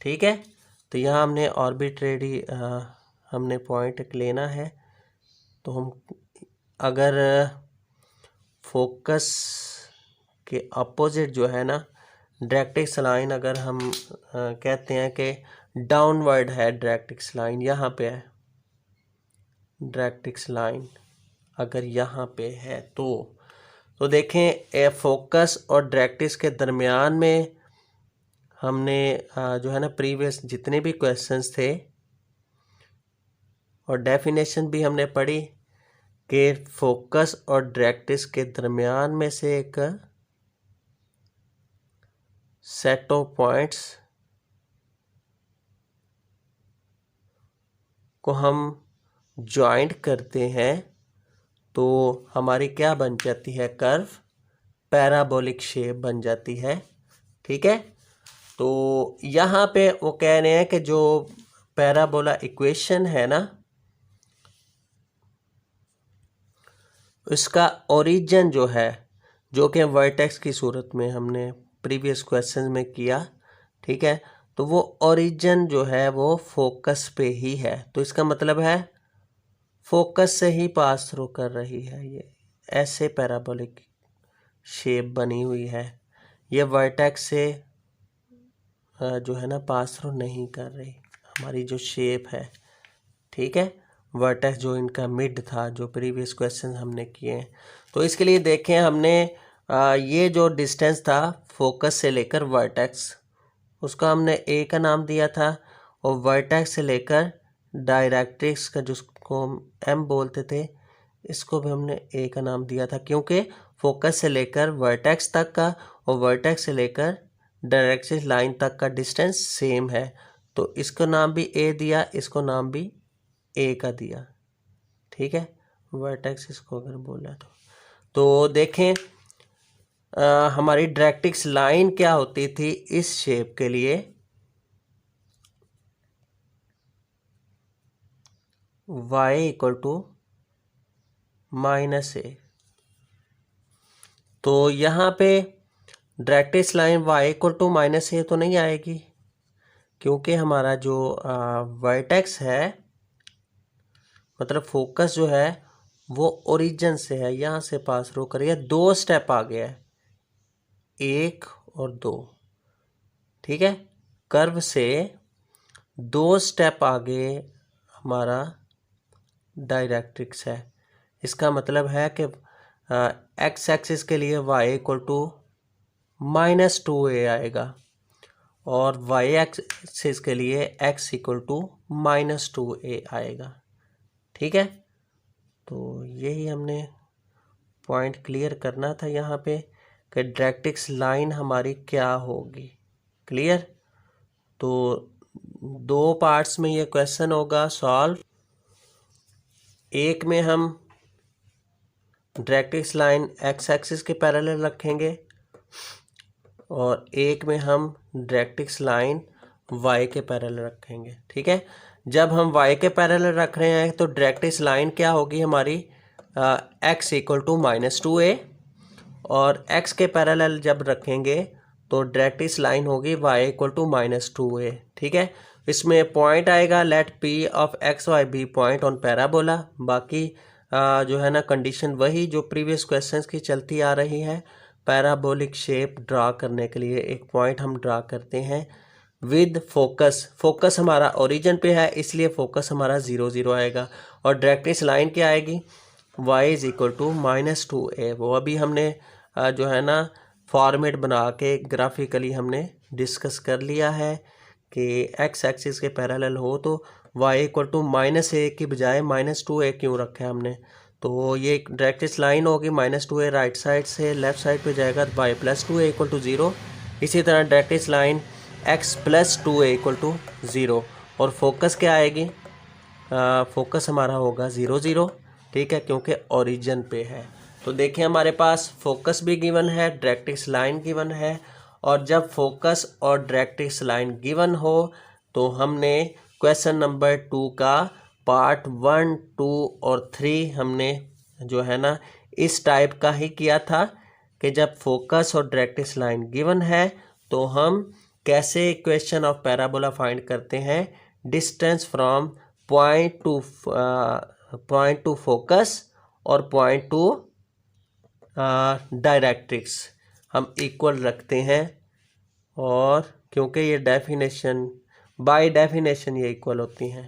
ठीक है, तो यहाँ हमने आर्बिट्रेरी हमने पॉइंट लेना है। तो हम अगर फोकस के अपोजिट जो है ना डायरेक्ट्रिक्स लाइन, अगर हम कहते हैं कि डाउनवर्ड है डायरेक्ट्रिक्स लाइन, यहाँ पे है डायरेक्ट्रिक्स लाइन अगर यहाँ पे है तो देखें फोकस और डायरेक्ट्रिक्स के दरमियान में हमने जो है ना प्रीवियस जितने भी क्वेश्चंस थे और डेफिनेशन भी हमने पढ़ी कि फोकस और डायरेक्ट्रिक्स के दरमियान में से एक सेट ऑफ पॉइंट्स को हम ज्वाइंट करते हैं तो हमारी क्या बन जाती है, कर्व पैराबोलिक शेप बन जाती है। ठीक है, तो यहाँ पे वो कह रहे हैं कि जो पैराबोला इक्वेशन है ना उसका ओरिजिन जो है, जो कि वर्टेक्स की सूरत में हमने प्रीवियस क्वेश्चन में किया, ठीक है। तो वो ओरिजिन जो है वो फोकस पे ही है, तो इसका मतलब है फोकस से ही पास थ्रू कर रही है। ये ऐसे पैराबोलिक शेप बनी हुई है, ये वर्टेक्स से जो है ना पास थ्रू नहीं कर रही हमारी जो शेप है, ठीक है। वर्टेक्स जो इनका मिड था, जो प्रीवियस क्वेश्चन हमने किए हैं। तो इसके लिए देखें हमने ये जो डिस्टेंस था फोकस से लेकर वर्टेक्स, उसको हमने ए का नाम दिया था, और वर्टेक्स से लेकर डायरेक्ट्रिक्स का जिसको हम एम बोलते थे, इसको भी हमने ए का नाम दिया था, क्योंकि फोकस से लेकर वर्टेक्स तक का और वर्टेक्स से लेकर डायरेक्ट्रिक्स लाइन तक का डिस्टेंस सेम है, तो इसको नाम भी ए दिया, इसको नाम भी ए का दिया, ठीक है। वर्टेक्स इसको अगर बोला तो देखें हमारी डायरेक्ट्रिक्स लाइन क्या होती थी इस शेप के लिए, y इक्वल टू -a। तो यहाँ पे directrix line y equal to -a तो नहीं आएगी, क्योंकि हमारा जो वर्टेक्स है, मतलब फोकस जो है वो ओरिजिन से है, यहाँ से पास थ्रू करिए, 2 स्टेप आ गया है, 1 और 2, ठीक है। कर्व से 2 स्टेप आगे हमारा डायरेक्ट्रिक्स है। इसका मतलब है कि एक्स एक्सिस के लिए y इक्वल टू -2a आएगा, और y एक्सिस के लिए x इक्वल टू -2a आएगा, ठीक है। तो यही हमने पॉइंट क्लियर करना था यहाँ पे कि डायरेक्ट्रिक्स लाइन हमारी क्या होगी, क्लियर। तो 2 पार्ट्स में ये क्वेश्चन होगा सॉल्व। एक में हम डायरेक्ट्रिक्स लाइन एक्स एक्सिस के पैरेलल रखेंगे, और एक में हम डायरेक्ट्रिक्स लाइन वाई के पैरेलल रखेंगे, ठीक है। जब हम वाई के पैरेलल रख रहे हैं तो डायरेक्ट्रिक्स लाइन क्या होगी हमारी, एक्स इक्वल टू -2a, और एक्स के पैरेलल जब रखेंगे तो डायरेक्ट्रिक्स लाइन होगी y इक्वल टू -2a, ठीक है। इसमें पॉइंट आएगा, let p of X Y be point on parabola. बाकी जो है ना कंडीशन वही जो प्रीवियस क्वेश्चंस की चलती आ रही है। पैराबोलिक शेप ड्रा करने के लिए एक पॉइंट हम ड्रा करते हैं विद फोकस। फोकस हमारा ओरिजिन पे है, इसलिए फोकस हमारा 0 0 आएगा, और डायरेक्ट्रिक्स लाइन क्या आएगी, y is equal to -2a। वो अभी हमने जो है ना फॉर्मेट बना के ग्राफिकली हमने डिस्कस कर लिया है कि एक्स एक्सिस के पैरेलल हो तो y इक्वल टू -a की बजाय -2a क्यों रखा है हमने। तो ये डायरेक्ट्रिक्स लाइन होगी -2a, राइट साइड से लेफ्ट साइड पे जाएगा तो y + 2a इक्वल टू 0। इसी तरह directrix line x + 2a equal to 0, और फोकस क्या आएगी, फोकस हमारा होगा 0 0, ठीक है, क्योंकि ओरिजिन पे है। तो देखिए हमारे पास फोकस भी गिवन है, डायरेक्ट्रिक्स लाइन गिवन है, और जब फोकस और डायरेक्ट्रिक्स लाइन गिवन हो तो हमने क्वेश्चन नंबर 2 का पार्ट 1, 2 और 3 हमने जो है ना इस टाइप का ही किया था कि जब फोकस और डायरेक्ट्रिक्स लाइन गिवन है तो हम कैसे इक्वेशन ऑफ पैराबोला फाइंड करते हैं, distance from point two focus और पॉइंट टू डायरेक्ट्रिक्स हम इक्वल रखते हैं, और क्योंकि ये डेफिनेशन बाय डेफिनेशन ये इक्वल होती हैं,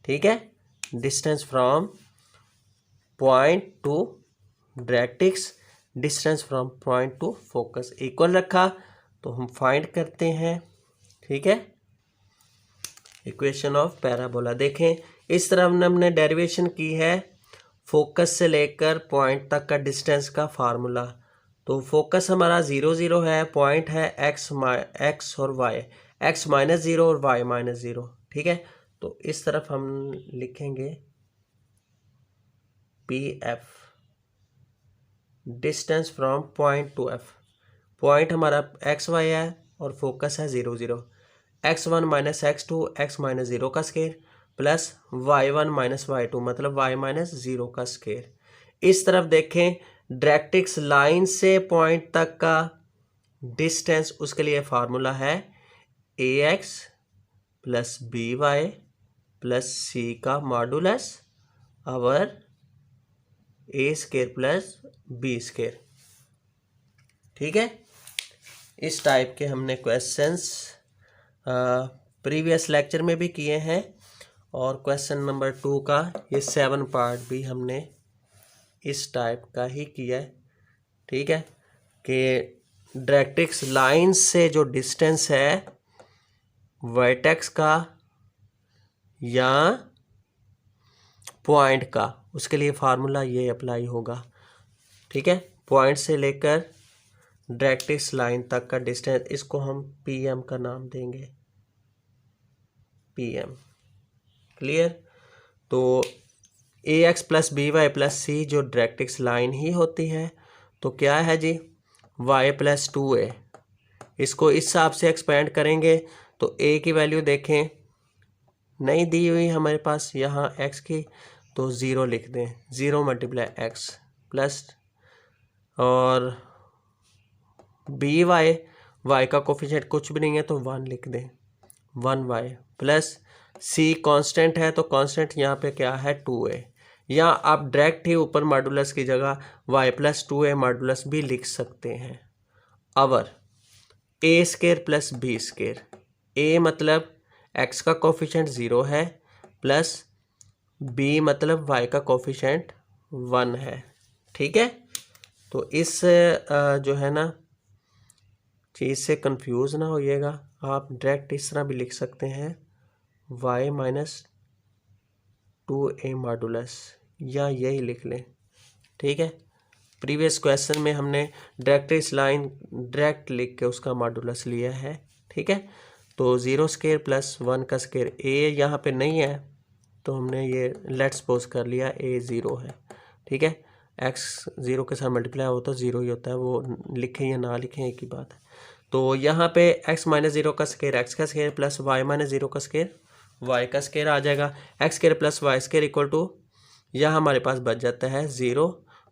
ठीक है। Distance from point two directrix, distance from point two focus equal रखा, तो हम फाइंड करते हैं, ठीक है, इक्वेशन ऑफ पैराबोला। देखें इस तरह हमने डेरिवेशन की है फोकस से लेकर पॉइंट तक का डिस्टेंस का फार्मूला। तो फोकस हमारा 0 0 है, पॉइंट है एक्स और वाई, x -0 और y -0, ठीक है। तो इस तरफ हम लिखेंगे PF, distance from point two F। Point हमारा XY है और फोकस है 0 0, x1 - x2 x -0 का स्क्वायर प्लस y1 - y2 मतलब y -0 का स्क्वायर। इस तरफ देखें डायरेक्ट्रिक्स लाइन से पॉइंट तक का डिस्टेंस, उसके लिए फार्मूला है ax plus by plus c का मॉडुलस और a square plus b square. ठीक है, इस टाइप के हमने क्वेश्चंस प्रीवियस लेक्चर में भी किए हैं और क्वेश्चन नंबर 2 का ये 7 पार्ट भी हमने इस टाइप का ही किया है। ठीक है, कि डायरेक्ट्रिक्स लाइन से जो डिस्टेंस है वर्टेक्स का या पॉइंट का, उसके लिए फार्मूला ये अप्लाई होगा। ठीक है, पॉइंट से लेकर डायरेक्ट्रिक्स लाइन तक का डिस्टेंस, इसको हम पीएम का नाम देंगे, पीएम। क्लियर? तो ax plus b y plus c जो डायरेक्ट्रिक्स लाइन ही होती है, तो क्या है जी, y प्लस 2a। इसको इस हिसाब से एक्सपेंड करेंगे तो a की वैल्यू देखें, नहीं दी हुई हमारे पास यहाँ x की, तो 0 लिख दें, 0 मल्टीप्लाई x प्लस, और बी y का कोफिशिएंट कुछ भी नहीं है तो 1 लिख दें, 1y प्लस c कांस्टेंट है तो कांस्टेंट यहाँ पे क्या है 2a, या आप डायरेक्ट ही ऊपर मॉडुलस की जगह y प्लस 2a मॉडुलस भी लिख सकते हैं। और a square plus b square, a मतलब x का कोफिशिएंट 0 है प्लस b मतलब y का कोफिशिएंट 1 है। ठीक है, तो इस जो है ना चीज़ से कंफ्यूज ना होइएगा, आप डायरेक्ट इस तरह भी लिख सकते हैं y माइनस 2a मॉडुलस, या यही लिख लें। ठीक है, प्रीवियस क्वेश्चन में हमने डायरेक्ट इस लाइन डायरेक्ट लिख के उसका मॉडुलस लिया है। ठीक है, तो 0 स्क्वायर प्लस 1 का स्क्वायर, a यहाँ पे नहीं है तो हमने ये लेट्स सपोज कर लिया a 0 है। ठीक है, x 0 के साथ मल्टीप्लाई हो तो 0 ही होता है, वो लिखें या ना लिखें एक ही बात है। तो यहाँ पे x माइनस 0 का स्क्वायर x का स्क्वायर प्लस y माइनस 0 का स्क्वायर y का स्क्वायर आ जाएगा, x square plus y square equal to, यहाँ हमारे पास बच जाता है 0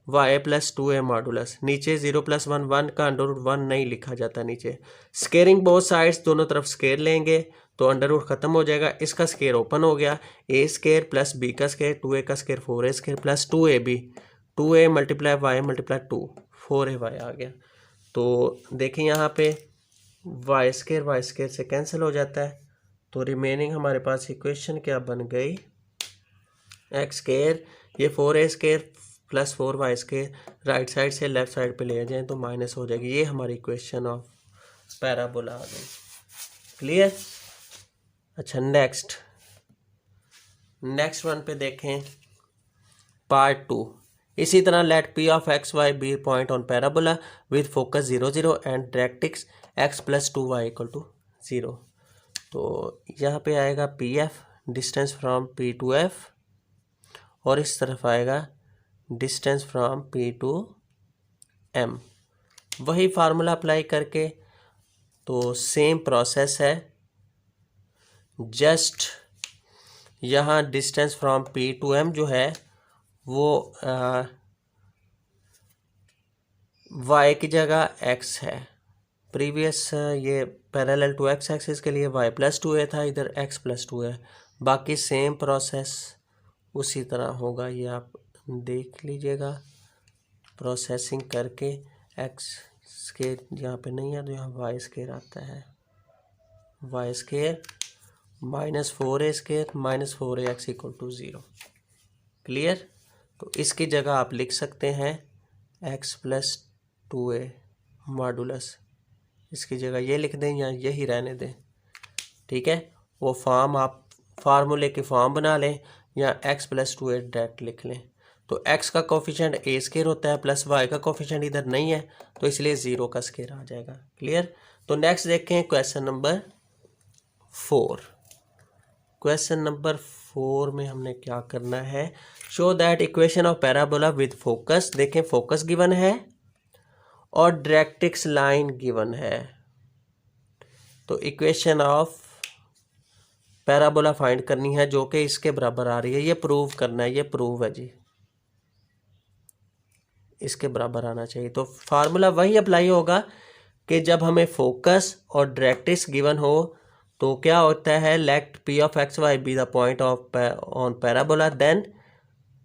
y प्लस 2a मॉडुलस, नीचे 0 प्लस 1, 1 का अंडर रूट 1 नहीं लिखा जाता नीचे। स्केयरिंग बोथ साइड्स, दोनों तरफ स्केयर लेंगे तो अंडर रूट खत्म हो जाएगा, इसका स्केयर ओपन हो गया, a स्केयर प्लस b का स्केयर, 2a का square 4a square plus 2ab, 2a multiply y multiply 2, 4ay आ गया। तो देखें यहाँ पे y स्केयर से कैंसिल हो जाता है, तो रिमेनिंग हमारे पास इक्वेशन क्या बन गई, x स्केयर, ये 4a square plus 4y square right side से लेफ्ट साइड पे ले जाएं तो माइनस हो जाएगी। ये हमारी इक्वेशन ऑफ पैराबोला आ गई। क्लियर? अच्छा, नेक्स्ट वन पे देखें, पार्ट 2। इसी तरह let p of x y be point on parabola with focus 0 0 and directrix x plus 2y equal to 0। तो यहाँ पे आएगा P F, distance from p to f, और इस तरफ आएगा distance from p to m। वही फार्मूला अप्लाई करके, तो सेम प्रोसेस है, जस्ट यहाँ distance from p to m जो है वो y की जगह x है। प्रीवियस ये पैरेलल टू x एक्सिस के लिए y प्लस 2a था, इधर x प्लस 2 है। बाकी सेम प्रोसेस उसी तरह होगा, ये आप देख लीजिएगा प्रोसेसिंग करके। x स्केयर यहाँ पे नहीं है तो यहाँ y स्केयर आता है, y square minus 4a square minus 4ax equal to 0। Clear? तो इसकी जगह आप लिख सकते हैं x प्लस 2a मॉडुलस, इसकी जगह ये लिख दें या यही रहने दें। ठीक है, वो फॉर्म आप फार्मूले की फॉर्म बना लें या x प्लस 2a डायरेक्ट लिख लें। तो x का कोफिशिएंट a स्केयर होता है प्लस y का कोफिशिएंट इधर नहीं है तो इसलिए 0 का स्केयर आ जाएगा। क्लियर? तो नेक्स्ट देखें क्वेश्चन नंबर 4। क्वेश्चन नंबर 4 में हमने क्या करना है, show that equation of parabola with focus, देखें फोकस गिवन है और डायरेक्ट्रिक्स लाइन गिवन है, तो इक्वेशन ऑफ पैराबोला फाइंड करनी है जो कि इसके बराबर आ रही है, ये प्रूव करना है, ये प्रूव है जी, इसके बराबर आना चाहिए। तो फार्मूला वही अप्लाई होगा कि जब हमें फोकस और डायरेक्ट्रिक्स गिवन हो तो क्या होता है, let P of X Y be the point of on parabola, then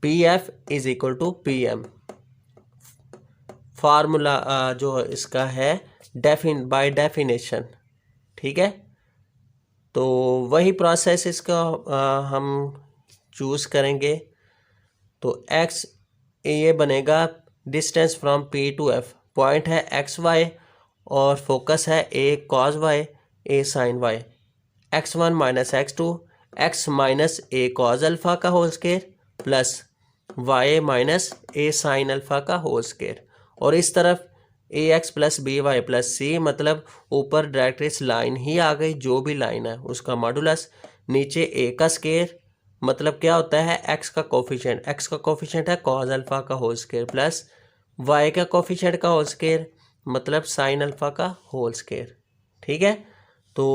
P F is equal to P M. Formula जो इसका है बाय डेफिनेशन, ठीक है। तो वही प्रोसेस इसका हम चूज करेंगे। तो x ये बनेगा distance from p to f, point है एक्स वाई और फोकस है a cos y a sin y, x1 minus x2 x minus a cos alpha का whole square plus y minus a sin alpha का whole square, और इस तरफ ax plus b y plus c, मतलब ऊपर directrix line ही आ गई, जो भी लाइन है उसका मॉडुलस, नीचे a का स्क्वायर, मतलब क्या होता है x का कोफिशिएंट, x का कोफिशिएंट है cos अल्फा का होल स्क्वायर प्लस y का कोफिशिएंट का होल स्क्वायर, मतलब sin अल्फा का होल स्क्वायर, ठीक है। तो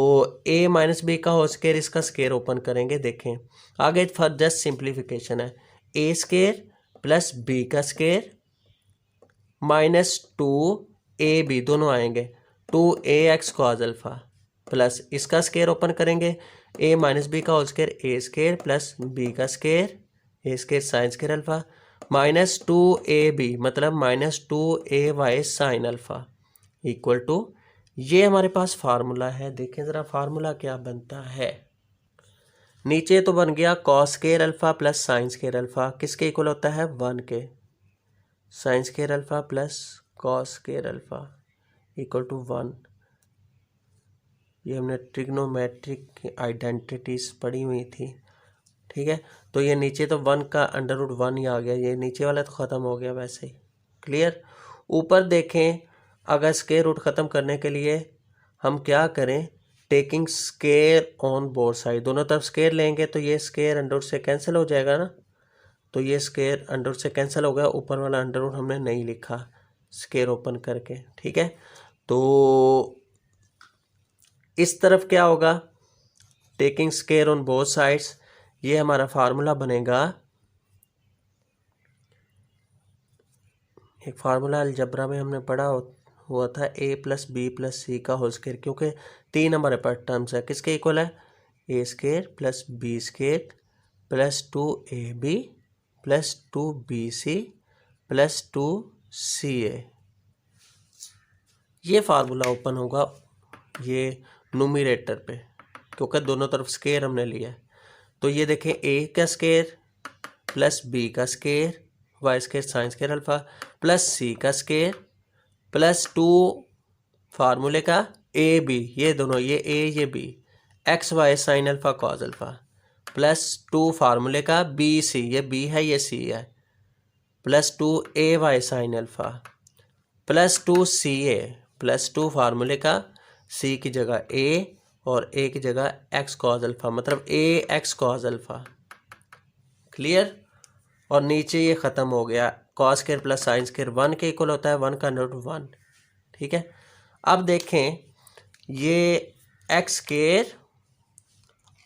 a माइनस बी का होल स्क्वायर, इसका स्क्वायर ओपन करेंगे, देखें आगे फर्दर जस्ट सिंप्लीफिकेशन है, a स्क्वायर प्लस b का स्क्वायर माइनस 2ab दोनों आएंगे, 2ax cos अल्फा प्लस इसका स्क्वायर ओपन करेंगे, a माइनस बी का whole square a square plus b का square a square sine square alpha minus 2ab, मतलब minus 2ay sine alpha equal to, ये हमारे पास formula है। देखें ज़रा फार्मूला क्या बनता है। नीचे तो बन गया cos square alpha plus sine square alpha, किसके इक्वल होता है 1 के, sine square alpha plus cos square alpha equal to 1। ये हमने ट्रिग्नोमेट्रिक आइडेंटिटीज पढ़ी हुई थी, ठीक है। तो ये नीचे तो 1 का अंडर रूट 1 ही आ गया, ये नीचे वाला तो ख़त्म हो गया वैसे ही, क्लियर। ऊपर देखें, अगर स्क्वायर रूट ख़त्म करने के लिए हम क्या करें, taking square on both side, दोनों तरफ स्क्वायर लेंगे तो ये स्क्वायर अंडर रूट से कैंसिल हो जाएगा ना, तो ये स्क्वायर अंडर रूट से कैंसिल हो गया, ऊपर वाला अंडर रूट हमने नहीं लिखा स्क्वायर ओपन करके, ठीक है। तो इस तरफ क्या होगा, taking square on both sides, ये हमारा फार्मूला बनेगा, एक फार्मूला अलजबरा में हमने पढ़ा हुआ था, a प्लस बी प्लस सी का होल स्क्वायर, क्योंकि 3 हमारे पास टर्म्स है, किसके इक्वल है, a square plus B square plus 2ab plus 2bc plus 2ca, ये फार्मूला ओपन होगा ये न्यूमरेटर पे, क्योंकि दोनों तरफ स्क्वायर हमने लिया है। तो ये देखें a का स्क्वायर प्लस b का square Y square sine square alpha plus c का स्क्वायर प्लस 2 फार्मूले का ए बी, ये दोनों, ये a ये b, X Y sine alpha cos alpha plus 2 फार्मूले का बी सी, ये b है ये c है, plus 2ay sine alpha plus 2ca plus 2 फार्मूले का c की जगह a और a की जगह x कॉस अल्फा, मतलब ax कॉस अल्फा, क्लियर। और नीचे ये ख़त्म हो गया, cos square plus sine square 1 के इक्वल होता है, 1 का अंडर रूट 1, ठीक है। अब देखें ये एक्स स्क्वायर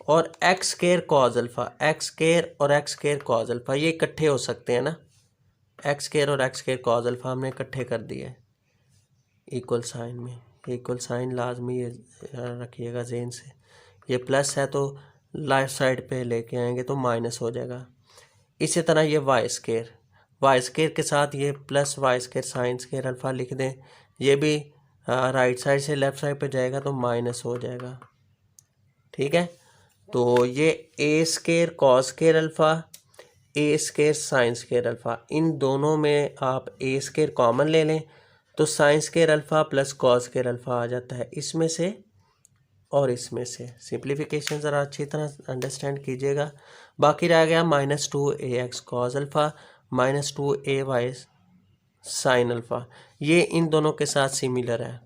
और x square cos alpha, x square और एक्स स्क्वायर कॉस अल्फा ये इकट्ठे हो सकते हैं ना, एक्स स्क्वायर और एक्स स्क्वायर कॉस अल्फा हमने इकट्ठे कर दिए इक्वल साइन में, इक्वल साइन लाजमी ये रखिएगा ज़हन से, ये प्लस है तो लेफ्ट साइड पे लेके आएंगे तो माइनस हो जाएगा। इसी तरह ये वाई स्क्वायर के साथ ये plus Y square sine square alpha लिख दें, ये भी राइट साइड से लेफ्ट साइड पे जाएगा तो माइनस हो जाएगा, ठीक है। तो ये a square cos square alpha, a square sine square alpha, इन दोनों में आप ए स्क्वायर कॉमन ले लें तो sine square alpha plus cos square alpha आ जाता है इसमें से और इसमें से। सिंप्लीफिकेशन ज़रा अच्छी तरह अंडरस्टैंड कीजिएगा। बाकी रह गया minus 2ax cos alpha minus 2ay sine alpha, ये इन दोनों के साथ सिमिलर है,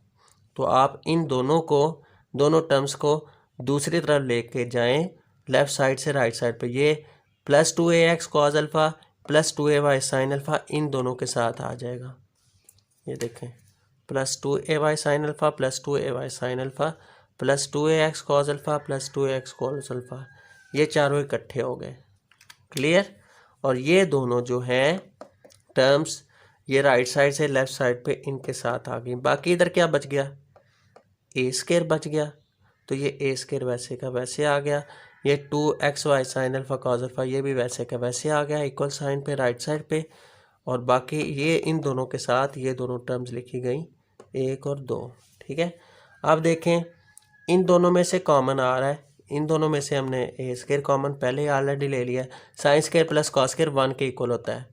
तो आप इन दोनों टर्म्स को दूसरी तरफ लेके जाएं, लेफ़्ट साइड से राइट साइड पे, ये plus 2ax cos alpha plus 2ay sine alpha इन दोनों के साथ आ जाएगा, ये देखें plus 2ay sine alpha plus 2ay sine alpha plus 2ax cos alpha plus 2ax cos alpha, ये चारों इकट्ठे हो गए, क्लियर। और ये दोनों जो हैं टर्म्स ये राइट साइड से लेफ्ट साइड पे इनके साथ आ गई। बाकी इधर क्या बच गया, ए स्केयर बच गया, तो ये ए स्केयर वैसे का वैसे आ गया। ये 2xy sine alpha cos alpha ये भी वैसे का वैसे आ गया इक्वल साइन पे राइट साइड पे। और बाकी ये इन दोनों के साथ ये दोनों टर्म्स लिखी गई 1 और 2। ठीक है, अब देखें इन दोनों में से कॉमन आ रहा है, इन दोनों में से हमने ए स्केयर कॉमन पहले ही ऑलरेडी ले लिया है। Sine square plus cos square 1 के इक्वल होता है,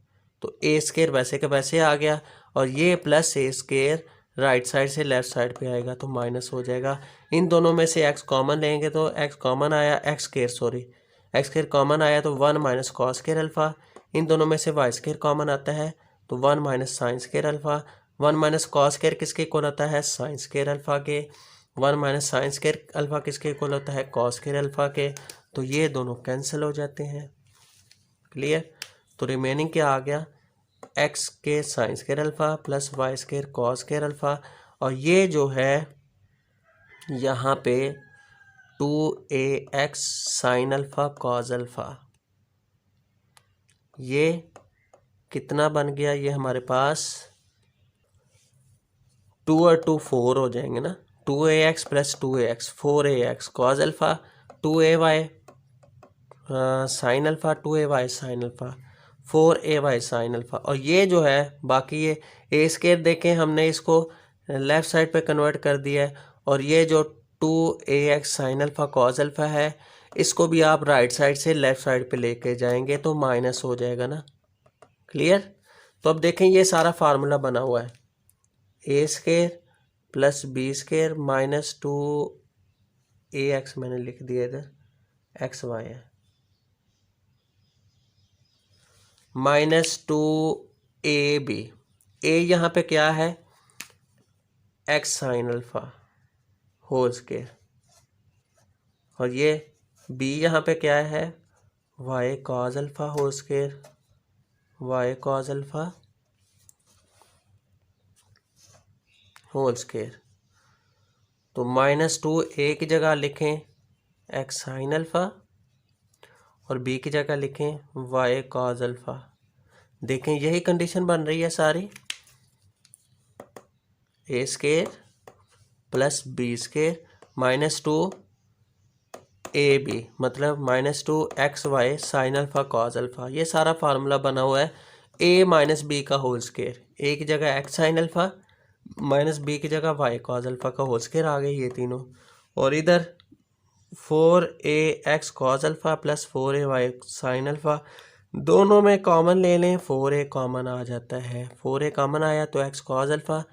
तो ए स्केयर वैसे का वैसे आ गया। और ये प्लस ए स्केयर राइट साइड से लेफ्ट साइड पे आएगा तो माइनस हो जाएगा। इन दोनों में से एक्स कॉमन लेंगे तो एक्स कॉमन आया, एक्स स्केयर कॉमन आया तो 1 माइनस कॉस स्केयर अल्फा। इन दोनों में से वाई स्केयर कॉमन आता है तो 1 minus sign square alpha. 1 minus cos square किसके इक्वल होता है, साइन स्केयर अल्फा के। 1 माइनस साइन स्केयर अल्फा किसके इक्वल होता है, कॉस स्केयर अल्फा के। तो ये दोनों कैंसिल हो जाते हैं। क्लियर, तो रिमेनिंग क्या आ गया, एक्स के sine square alpha plus Y square cos square alpha. और ये जो है यहाँ पे 2ax sign alpha cos alpha, ये कितना बन गया, ये हमारे पास 2 और 2 4 हो जाएंगे ना। 2ax plus 2ax 4ax cos alpha, 2ay sine alpha, 2ay sine alpha, 4ay sine alpha. और ये जो है बाकी ये ए स्केयर देखें हमने इसको लेफ्ट साइड पे कन्वर्ट कर दिया है। और ये जो 2ax sign alpha cos alpha है इसको भी आप राइट साइड से लेफ्ट साइड पे लेके जाएंगे तो माइनस हो जाएगा ना। क्लियर, तो अब देखें ये सारा फार्मूला बना हुआ है, a square plus B square minus 2ax मैंने लिख दिया इधर, एक्स वाई है, माइनस 2ab। ए यहाँ पे क्या है, x sine alpha whole square. और ये बी यहाँ पे क्या है, y cos alpha whole square, y cos alpha whole square. तो माइनस 2a की जगह लिखें एक्स साइन अल्फा और बी की जगह लिखें वाई कॉस अल्फा। देखें यही कंडीशन बन रही है सारी, a square plus B square minus 2ab मतलब minus 2xy sine alpha cos alpha. ये सारा फार्मूला बना हुआ है a माइनस बी का होल स्केयर, ए की जगह x sine alpha minus b की जगह वाई कॉस अल्फा का होल स्केयर आ गई ये तीनों। और इधर 4ax cos alpha plus 4ay sine alpha, दोनों में कॉमन ले लें, 4a कॉमन आ जाता है, 4a कॉमन आया तो x cos alpha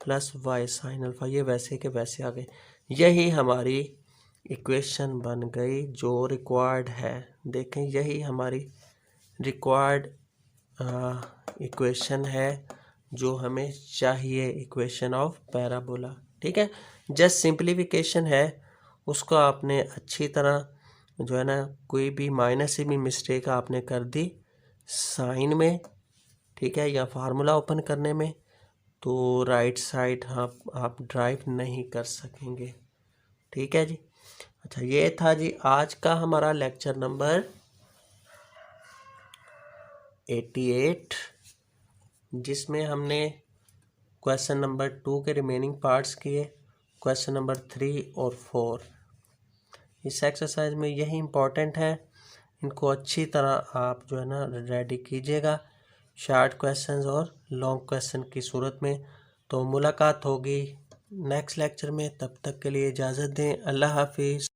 plus y sine alpha, ये वैसे के वैसे आ गए। यही हमारी इक्वेशन बन गई जो रिक्वायर्ड है। देखें यही हमारी रिक्वायर्ड इक्वेशन है जो हमें चाहिए, इक्वेशन ऑफ पैराबोला। ठीक है, जस्ट सिंप्लीफिकेशन है, उसको आपने अच्छी तरह जो है ना, कोई भी माइनर से भी मिस्टेक आपने कर दी साइन में, ठीक है, या फार्मूला ओपन करने में, तो राइट साइड आप ड्राइव नहीं कर सकेंगे। ठीक है जी। अच्छा, ये था जी आज का हमारा लेक्चर नंबर 88, जिसमें हमने क्वेश्चन नंबर 2 के रिमेनिंग पार्ट्स किए, क्वेश्चन नंबर 3 और 4। इस एक्सरसाइज में यही इम्पोर्टेंट है, इनको अच्छी तरह आप जो है ना रेडी कीजिएगा, शॉर्ट क्वेश्चंस और लॉन्ग क्वेश्चन की सूरत में। तो मुलाकात होगी नेक्स्ट लेक्चर में, तब तक के लिए इजाज़त दें, अल्लाह हाफिज़।